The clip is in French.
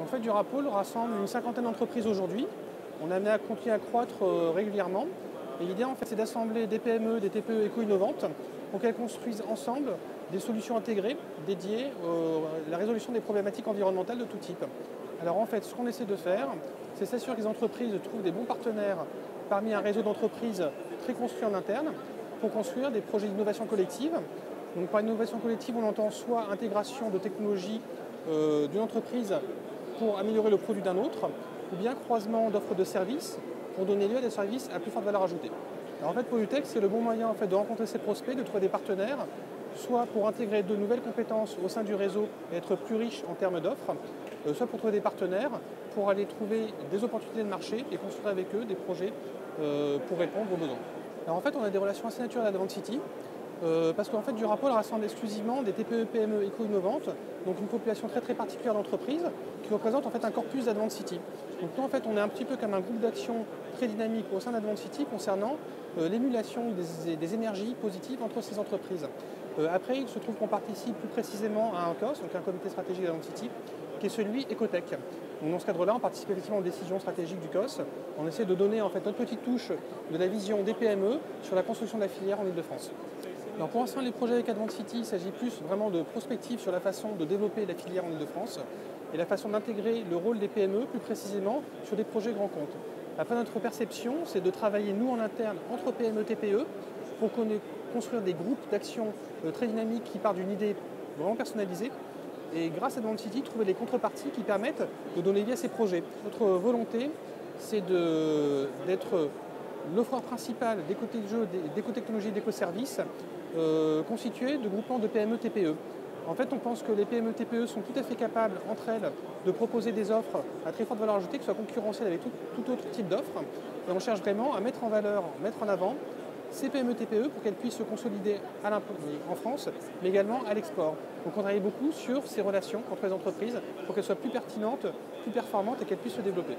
En fait, Durapôle rassemble une cinquantaine d'entreprises aujourd'hui. On a amené à continuer à croître régulièrement. Et l'idée, en fait, c'est d'assembler des PME, des TPE éco-innovantes pour qu'elles construisent ensemble des solutions intégrées dédiées à la résolution des problématiques environnementales de tout type. Alors en fait, ce qu'on essaie de faire, c'est s'assurer que les entreprises trouvent des bons partenaires parmi un réseau d'entreprises très construit en interne pour construire des projets d'innovation collective. Donc par innovation collective, on entend soit intégration de technologies d'une entreprise pour améliorer le produit d'un autre, ou bien croisement d'offres de services pour donner lieu à des services à plus forte valeur ajoutée. Alors en fait, Polytech, c'est le bon moyen en fait, de rencontrer ses prospects, de trouver des partenaires, soit pour intégrer de nouvelles compétences au sein du réseau et être plus riche en termes d'offres, soit pour trouver des partenaires, pour aller trouver des opportunités de marché et construire avec eux des projets pour répondre aux besoins. Alors en fait, on a des relations assez naturelles à Advent City, parce qu'en fait, Durapôle rassemble exclusivement des TPE-PME éco-innovantes, donc une population très particulière d'entreprises qui représente en fait un corpus d'Advent City. Donc nous, en fait, on est un petit peu comme un groupe d'action très dynamique au sein d'Advent City concernant l'émulation des énergies positives entre ces entreprises. Après, il se trouve qu'on participe plus précisément à un COS, donc un comité stratégique d'Advent City, qui est celui Ecotech. Donc dans ce cadre-là, on participe effectivement aux décisions stratégiques du COS. On essaie de donner en fait notre petite touche de la vision des PME sur la construction de la filière en Ile-de-France. Alors pour l'instant, les projets avec Advent City, il s'agit plus vraiment de prospective sur la façon de développer la filière en Ile-de-France et la façon d'intégrer le rôle des PME plus précisément sur des projets grands comptes. Après, notre perception, c'est de travailler nous en interne entre PME et TPE pour construire des groupes d'action très dynamiques qui partent d'une idée vraiment personnalisée et grâce à Advent City, trouver des contreparties qui permettent de donner vie à ces projets. Notre volonté, c'est d'être l'offreur principal d'éco-technologie et d'éco-services constitué de groupements de PME-TPE. En fait, on pense que les PME-TPE sont tout à fait capables, entre elles, de proposer des offres à très forte valeur ajoutée qui soient concurrentielles avec tout autre type d'offres. Et on cherche vraiment à mettre en valeur, mettre en avant ces PME-TPE pour qu'elles puissent se consolider en France, mais également à l'export. Donc on travaille beaucoup sur ces relations entre les entreprises pour qu'elles soient plus pertinentes, plus performantes et qu'elles puissent se développer.